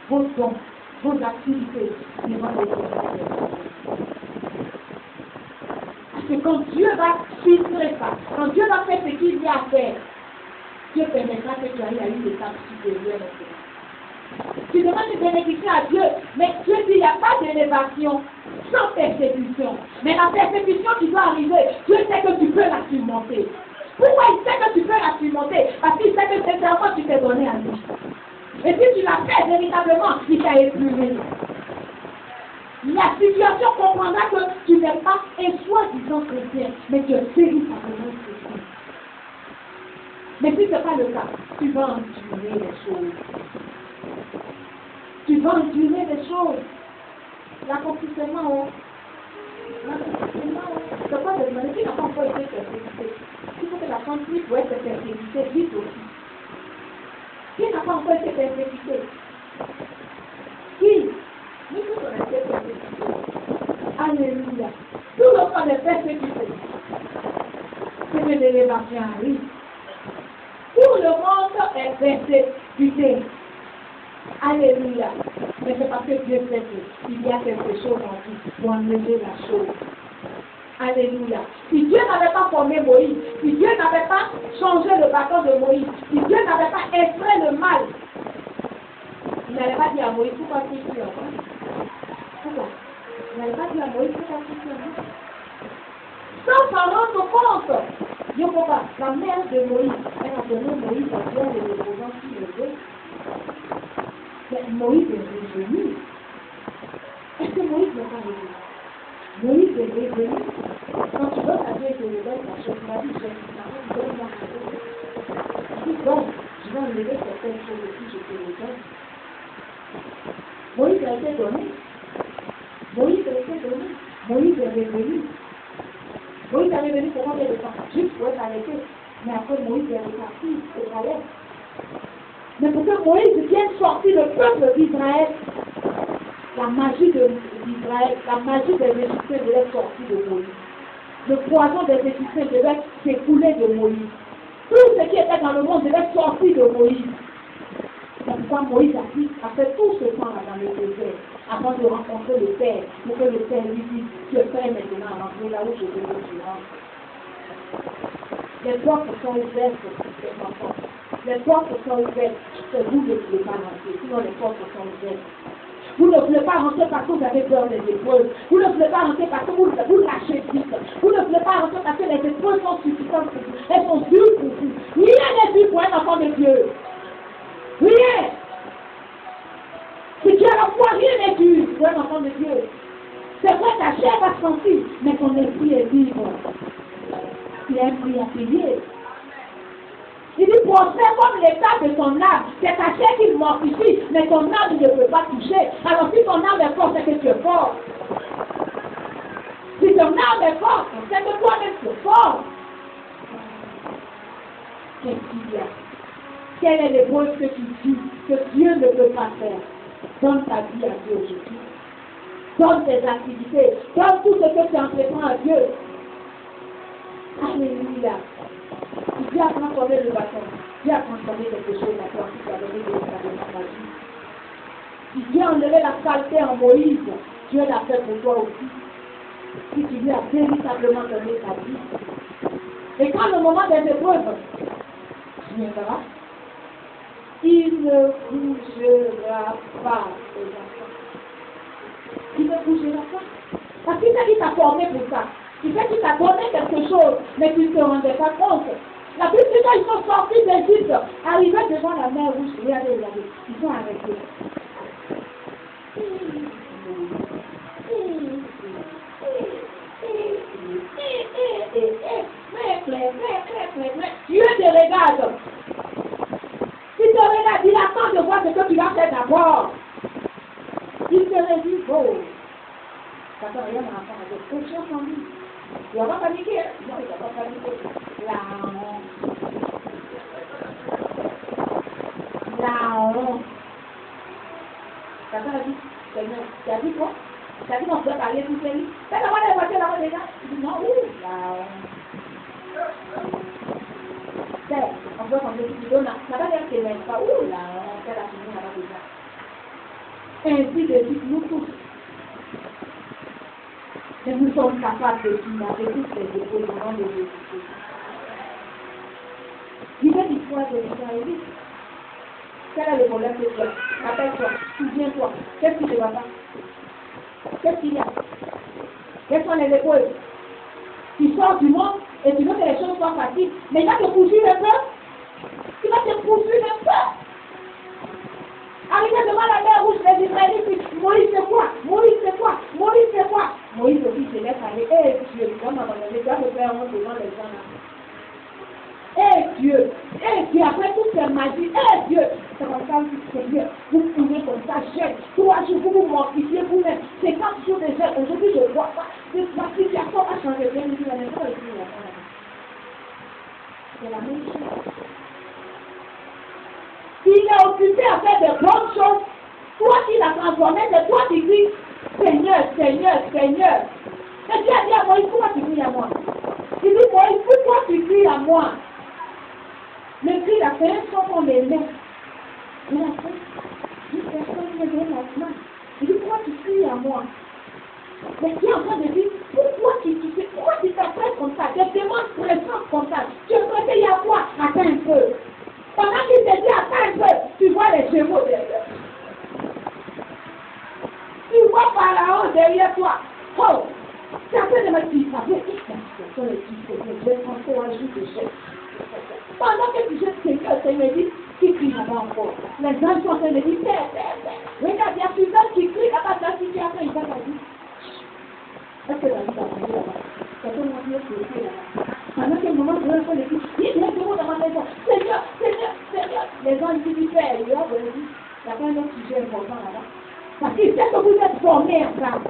vos dons, vos activités devant les autres. Parce que quand Dieu va filtrer ça, quand Dieu va faire ce qu'il y a à faire, Dieu permettra que tu ailles à une étape supérieure maintenant. Tu demandes une bénédiction à Dieu, mais Dieu dit qu'il n'y a pas d'élévation sans persécution. Mais la persécution qui doit arriver, Dieu sait que tu peux la surmonter. Pourquoi il sait que tu peux la surmonter? Parce qu'il sait que sincèrement tu t'es donné à lui. Et si tu l'as fait véritablement, il t'a épuré. La situation comprendra que tu n'es pas un soi-disant chrétien, mais tu es véritablement chrétien. Mais si ce n'est pas le cas, tu vas endurer les choses. Tu vas endurer les choses. L'accomplissement, c'est pas de demander qui n'a pas encore été persécuté. Il faut que la famille pour être persécutée vite aussi. Qui n'a pas encore été persécuté? Qui? Nous tous on a été persécutés. Alléluia. Tout le monde est persécuté. C'est que l'élévation arrive. Tout le monde est persécuté. Alléluia. Mais c'est parce que Dieu sait qu'il y a quelque chose en vous pour enlever la chose. Alléluia. Si Dieu n'avait pas formé Moïse, si Dieu n'avait pas changé le bâton de Moïse, si Dieu n'avait pas extrait le mal, il n'allait pas dire à Moïse pourquoi tu es ici encore. Pourquoi? Il n'allait pas dire à Moïse pourquoi tu es ici encore. Sans s'en rendre compte. Dieu papa, la mère de Moïse, elle a donné Moïse à Dieu et le posant sur le dos. Mais Moïse est revenu. Est-ce que Moïse n'est pas revenu? Moïse est revenu. Quand tu donnes à Dieu et te le donnes, la chose m'a dit, je donne-moi la chose. Je dis donc, je vais enlever certaines choses aussi, je te le donne. Moïse a été donné. Moïse a été donné. Moïse est revenu. Moïse est revenu pour combien de temps? Juste pour être arrêté. Mais après, Moïse est reparti au palais. Mais pour que Moïse vienne sortir le peuple d'Israël, la magie d'Israël, la magie des Égyptiens devait sortir de Moïse. Le poison des Égyptiens devait s'écouler de Moïse. Tout ce qui était dans le monde devait sortir de Moïse. C'est pourquoi Moïse a fait tout ce temps-là dans le désert, avant de rencontrer le Père, pour que le Père lui dise, tu es prêt maintenant à rentrer là où je veux que tu rentres. Les portes sont ouvertes, les enfants. Les portes sont ouvertes, c'est vous qui ne pouvez pas rentrer, sinon les portes sont ouvertes. Vous ne voulez pas rentrer parce que vous avez peur des épreuves. Vous ne voulez pas rentrer parce que vous lâchez vite. Vous ne voulez pas rentrer parce que les épreuves sont suffisantes pour vous. Elles sont dures pour vous. Rien n'est dur pour un enfant de Dieu. Rien. Si tu as la foi, rien n'est dur pour un enfant de Dieu. C'est vrai, ta chair va se sentir, mais ton esprit est libre. Il y a un prix à payer. Il dit, prospère comme l'état de ton âme. C'est ta chair qui mortifie, mais ton âme ne peut pas toucher. Alors si ton âme est forte, c'est que tu es fort. Si ton âme est forte, c'est que toi-même tu es fort. Qu'est-ce qu'il y a? Quelle est l'épreuve que tu dis que Dieu ne peut pas faire? Donne ta vie à Dieu aujourd'hui. Donne tes activités. Donne tout ce que tu entreprends à Dieu. Alléluia. Si Dieu a transformé le bâton, Dieu a transformé quelque chose à toi qui t'a donné de la vie. Si Dieu a enlevé la saleté en Moïse, Dieu l'a fait pour toi aussi. Si tu lui as véritablement donné ta vie. Et quand le moment des épreuves viendra, il ne bougera pas, les enfants. Il ne bougera pas. Parce qu'il t'a formé pour ça. Il fait qu'il t'a donné quelque chose, mais tu ne te rendais pas compte. La Bible dit qu'ils sont sortis d'Égypte, arrivés devant la mer rouge, regardez, ils sont arrêtés. Dieu te regarde. Il te regarde, il attend de voir ce que tu vas faire d'abord. Il te dit, oh, ça n'a rien à faire avec confiance en lui. Il ne va pas paniquer. Non, il ne va pas paniquer. La honte. Ça a dit, Seigneur, tu as dit quoi? Tu as dit qu'on peut parler tout seul. Tu as d'abord les voitures là-bas déjà. Il dit non, la honte. C'est, on peut prendre le petit donne. Ça va dire que c'est même pas. La honte, elle a fini là-bas déjà. Ainsi de suite, nous tous. Mais nous sommes capables de financer toutes les épaules au nom de Jésus. Lisez l'histoire de l'Israélite. Quel est le problème de toi? Appelle-toi, souviens-toi. Qu'est-ce qui ne va pas? Qu'est-ce qu'il y a? Quelles sont les épaules? Tu sors du monde et tu veux que les choses soient faciles. Mais il va te poursuivre un peu. Il va te poursuivre un peu. Arrivé devant la mer rouge, les Israélites disent, Moïse c'est quoi? Moïse c'est quoi? Moïse c'est quoi? Moïse aussi se laisse aller. Eh Dieu, tu vas m'abandonner, tu vas me faire honte devant les gens là. Eh Dieu, après toutes ces magies, Dieu, c'est comme ça, Seigneur, vous pouvez comme ça, jeûne, 3 jours, vous vous mortifiez vous-même, 50 jours de jeûne, aujourd'hui je ne vois pas, ma situation a changé, bien dit la même chose, c'est la même chose. Il est occupé à faire de bonnes choses, toi qui l'as transformé, c'est toi qui dis, Seigneur, Seigneur, Seigneur. Et Dieu a dit à Moïse, pourquoi tu cries à moi? Il dit, Moïse, pourquoi tu cries à moi? Le cri a fait un son qu'on les met. Il a fait, une personne me donne la main. Il dit, pourquoi tu cries à moi? Mais qui est en train de dire, pourquoi tu t'appelles comme ça? Je te demande présence comme ça. Tu veux qu'il y a quoi? Attends un peu. Pendant qu'il te dit, attends un peu, tu vois les chevaux derrière. Tu vois Pharaon derrière toi. Oh! Tu es en train de me dire, ça veut dire que je vais prendre un jour de chef. Pendant que tu jettes Seigneur, Seigneur dit, qui crie là-bas encore. Les gens sont en train de dire, Père, Père, Père. Regarde, il y a plusieurs qui crient là-bas, dans la situation, il va pas dire. Est-ce que la vie va passer là-bas? C'est comme on dit, c'est là-bas. Pendant que le moment où on fait le cri, il y a des gens dans ma maison, Seigneur, Seigneur, Seigneur. Les gens disent, Père, il y a pas un autre sujet important là-bas. Parce qu'il sait que vous êtes formés ensemble.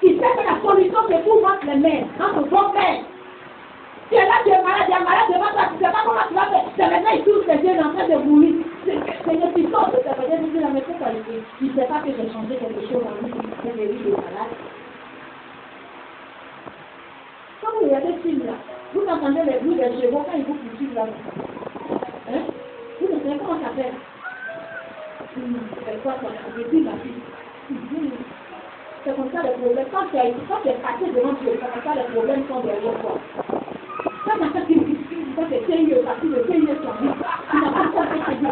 Il sait que la solution se trouve entre les mains, entre vos mains. Tu es là, tu es malade, devant toi, tu ne sais pas comment tu vas faire. C'est maintenant, il touche les yeux, il est en train de mourir. C'est une puissance de ta manière de dire la méthode qualité. Il ne sait pas que j'ai changé quelque chose en lui, il est lui, il est malade. Quand vous regardez ce film là, vous entendez les bruits des chevaux quand ils vous poursuivent là. Hein? Vous ne savez comment ça fait. C'est quoi ça? Je dis ma fille. C'est comme ça le problème. Quand tu es passé devant Dieu, c'est comme ça les problèmes sont derrière toi. Quand tu as fait quand tu es sérieux, parce que le sérieux sont là, tu n'as pas ça fait que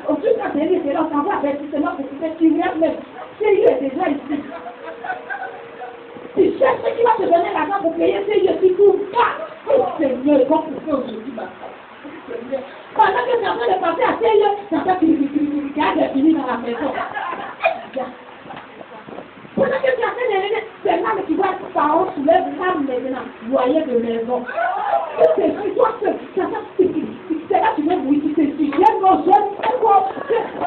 au plus quand tu es là, on s'en va avec justement pour que tu regardes même. Sérieux est déjà ici. Tu cherches ce qui va te donner l'argent pour payer sérieux, tu ne trouves pas. Oh Seigneur, comment pour faire aujourd'hui, ma femme? Pendant que tu es en train de passer à sérieux, tu as fait que tu regardes et fini dans la maison. Pendant que tu as fait les règles, c'est là que tu vois que Pharaon soulève l'âme maintenant, voyez de maison. C'est toi seul, c'est là que tu veux bouillir, tu j'aime mon jeune,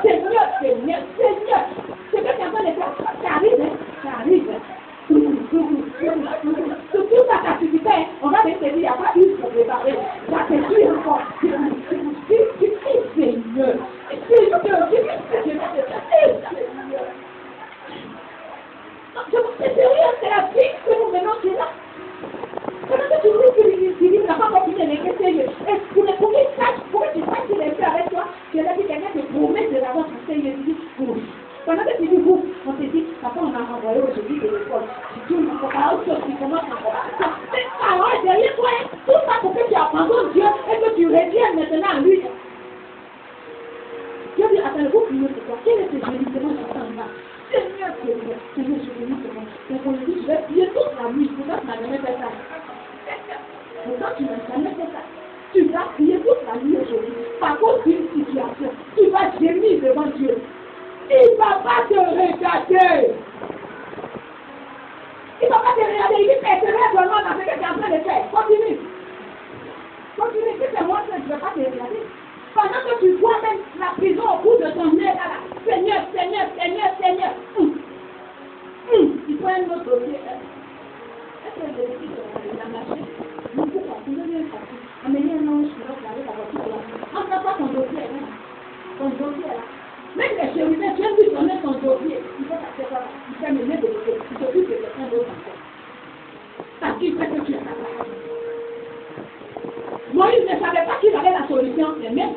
Seigneur, Seigneur, Seigneur. C'est que tu es en train de faire, ça arrive. Sur toute ta capacité, on va te dire, il n'y a pas eu pour préparer. Ça te dit encore, Seigneur, c'est sérieux, c'est la vie que nous menons là. Comment tu dis que tu n'as pas continué avec les sérieux? Est-ce que pour que tu saches qu'il est fait avec toi, tu as dit quelqu'un te promet de l'avoir pour sérieux, tu dis oui. Pendant que tu dis vous, on te dit, papa, on m'a renvoyé aujourd'hui de l'école. Tu dis, on va autre chose, tu commences à c'est parole derrière toi, tout ça pour que tu abandonnes Dieu et que tu reviennes maintenant à lui. Dieu dit, attendez-vous, priez pour toi. Quel est ce gémissement qui s'en va? Seigneur, Seigneur, je bénis ce monde. Mais pour le dire, je vais prier toute la nuit. Pourtant, tu n'as jamais fait ça. Pourtant, tu n'as jamais fait ça. Tu vas prier toute la nuit aujourd'hui. Par contre, une situation, tu vas gémir devant Dieu. Il ne va pas te regarder. Il ne va pas te regarder. Il dit, persévère vraiment dans ce que tu es en train de faire. Continue. Continue. Si c'est moi, je ne vais pas te regarder. Pendant que tu vois même la prison au bout de ton nez, là, Seigneur, Seigneur, Seigneur, Seigneur. Il faut un autre dossier. Est-ce que je dis que la machine, nous pouvons continuer à faire. Amener un ange qui va regarder la voiture là. Entre pas ton dossier là. Ton dossier là. Même les chérubins, tu as vu donner ton dossier. Il faut passer par là. Il fait mener de dossier. Il s'occupe de quelqu'un d'autre encore. Parce qu'il sait que tu es capable. Moïse ne savait pas qu'il avait la solution, mais même.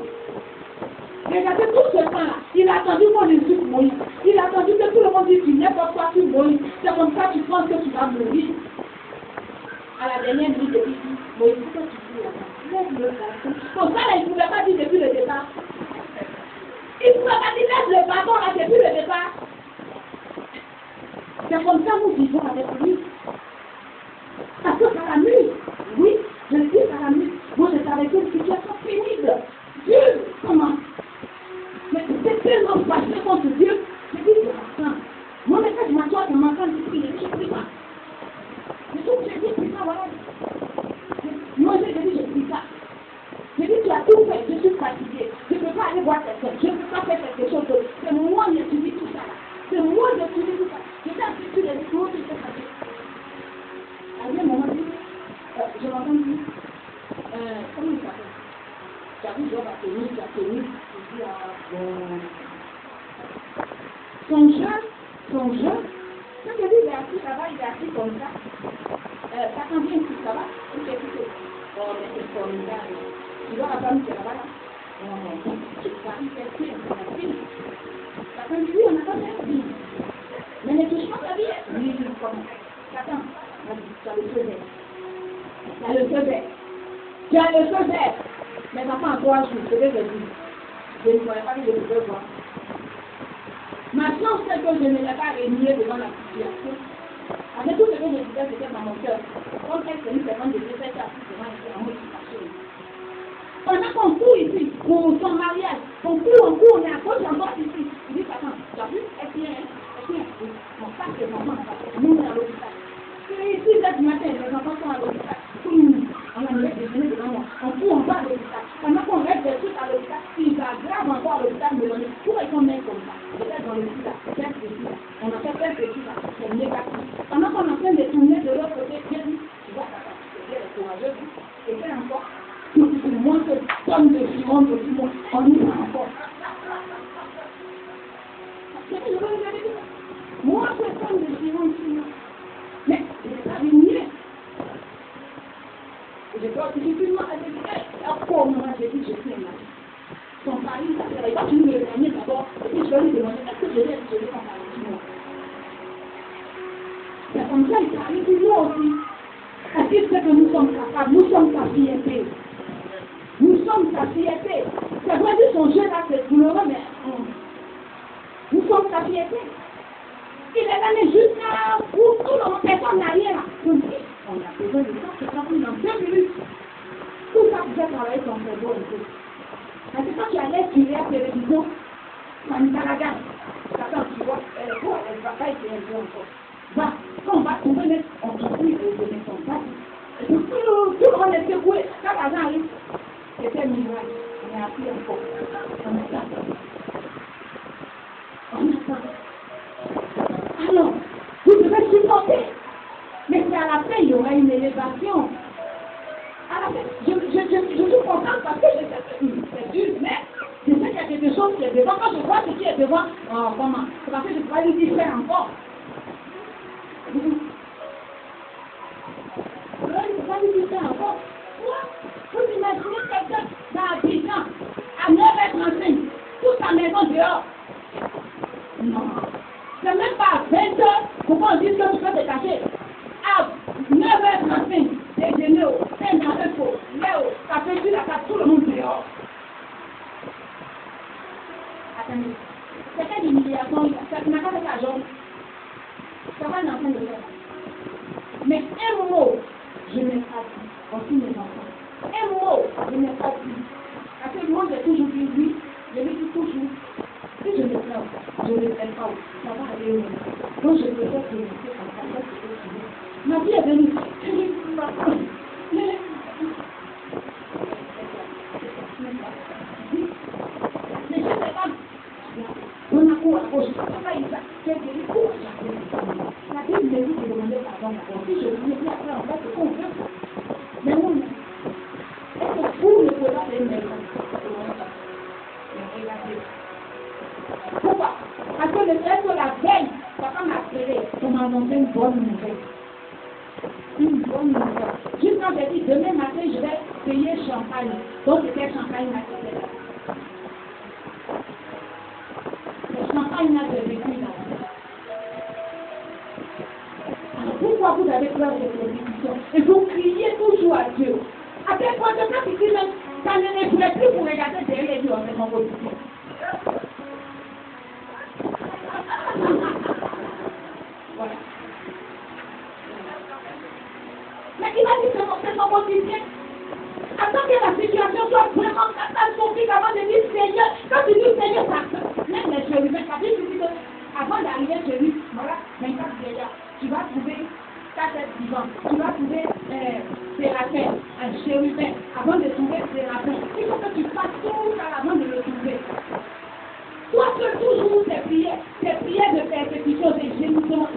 Regardez tout ce temps-là, il a attendu qu'on insulte Moïse. Il a attendu que tout le monde dise tu n'es pas toi sur Moïse. C'est comme ça que tu penses que tu vas mourir. À la dernière minute, il dit Moïse, pourquoi tu dis là? Laisse le bâton. Comme ça, il ne pouvait pas dire depuis le départ. Il ne pouvait pas dire laisse le bâton là depuis le départ. C'est comme ça que nous vivons avec lui. Parce que par la nuit, oui, je le dis par la nuit, moi j'étais avec une situation pénible. Dieu, comment? Mais c'est tellement fâché contre Dieu. Je dis, attends, moi mais quand je m'assois, je m'entends prier, je prie pas. Je trouve que j'ai dit, prie pas, voilà. Moi j'ai dit, je prie pas. Je dis, tu as tout fait, je suis fatigué. Je ne peux pas aller voir quelqu'un, je ne peux pas faire quelque chose d'autre. C'est moi qui ai suivi tout ça là. C'est moi qui ai suivi tout ça. J'étais assis sur les discours, j'étais fatigué. À un moment donné, je m'entends dire, comment il s'appelle? J'avoue, Job a tenu, il dit, son jeu, quand je dis, il est assis là-bas, il est assis comme ça. Ça quand vient ici, ça va? Il fait tout. Oh, mais c'est formidable. Tu vois la femme qui est là-bas, là? Oh, non, c'est pas, il fait tout, c'est la fille. Ça quand lui, on n'a pas fait vie. Mais ne touche pas la vie. Oui, je le connais. Attends, ça le faisait. Ça le faisait. Tu as le feu vert. Mais ça fait en 3 jours, je vais te dire. Je ne pourrais pas que je pouvais voir. Ma chance, c'est que je ne l'ai pas réunie devant la situation. Avec tout ce que je disais, c'était dans mon cœur. Comme elle s'est mise devant des défaites assis devant elle, c'est en mode fâché. Pendant qu'on court ici, pour son mariage, on court, on est à gauche, en droite ici. Il dit, attends, tu as vu? Elle tient. Mon sac, les enfants, nous, on est à l'hôpital. Et 6 heures du matin, les enfants sont à l'hôpital. On a mis des déjeuners devant moi. On court, on va à l'hôpital. Pendant qu'on reste des trucs à l'hôpital, s'ils aggravent encore à l'hôpital, me donner. Pourquoi ils sont même comme ça? Peut-être dans le sud là, plein de petits là. On a fait plein de petits là, c'est négatif. Pendant qu'on est en train de tourner de l'autre côté, bien dit, tu vois, c'est bien courageux. Et puis encore, moi, que tonne de ciment de tout le monde, on y va encore. Moi, je tonne de ciment de tout le monde. Mais, c'est pas une je dois difficilement aller après au moment j'ai dit je suis un mari. Son mari, ça serait pas une me gagner d'abord, et puis je vais lui demander est-ce que je vais aider son mari du monde. C'est comme ça il arrive du nous aussi. Est-ce qu'il sait que nous sommes capables, nous sommes sa fierté. Nous sommes sa fierté. C'est vrai que son jeu là c'est douloureux, mais nous sommes sa fierté. Il est allé jusqu'à où tout le monde, personne n'a rien là. On a besoin de ça, c'est pas dans 2 minutes. Tout ça pouvait travailler son cerveau un peu. Parce que quand tu allais sur la télévision, ça ne t'a la gagne. Attends, tu vois, elle va pas être un peu encore. Va, quand on va trouver, on trouve de donner son sac. Tout le monde est secoué. Quand l'argent arrive, c'était miracle. On est appris encore. On attend. On attend. Alors, vous devez supporter. Mais c'est à la fin, il y aura une élévation. À la fin, je suis contente parce que c'est dur, mais je sais qu'il y a quelque chose qui est devant. Quand je vois ce qui est devant, oh, comment? C'est parce que je ne peux pas lui dire faire encore. Je ne peux pas lui dire faire encore. Moi, vous imaginez quelqu'un dans Abidjan, à 9h35, toute sa maison dehors. Non. C'est même pas à 20h, pourquoi on dit que tu peux te cacher? À 9h35, déjeuner, un dans un pot, Léo, ça fait du la carte, tout le monde dehors. Attendez, c'est quelle humiliation, ça n'a pas fait sa jambe. Ça va dans de faire. Mais un mot, je n'ai pas dit, aussi mes enfants. Un mot, je n'ai pas dit. Parce que moi, j'ai toujours dit oui, je le dis toujours. Si je ne le fais pas, je ne le fais pas, ça va aller au même. Donc je préfère que je le fais comme ça. Ma vie est venue. Mais je ne sais pas. On a cours à gauche. La Bible me dit de demander pardon. Si je lui dis après, en fait, c'est qu'on veut. Mais non. Est-ce que vous ne pouvez pas faire une maison? Pourquoi? Parce que le fait que la veille, papa m'a appelé pour m'annoncer une bonne nouvelle. Une bonne nouvelle. Juste quand j'ai dit demain matin, je vais payer champagne. Donc c'était champagne matin. Le champagne témoignage de vécu là. Alors pourquoi vous avez peur de persécution? Et vous criez toujours à Dieu. À quel point de temps ici même, ça ne reflète plus pour regarder derrière les yeux en faisant votre vie. Voilà. Mais il a dit que c'est son quotidien. Attends que la situation soit vraiment catastrophique avant de dire Seigneur. Quand tu dis Seigneur, ça même les chérubins, ça veut dire que avant d'arriver chez lui, voilà, 24 vieillards, tu vas trouver 4 êtres vivants, tu vas trouver Séraphin, un chérubin, avant de trouver Séraphin. Il faut que tu fasses tout ça avant de le trouver. Toi, tu toujours tes prières de persécution, des gémissements,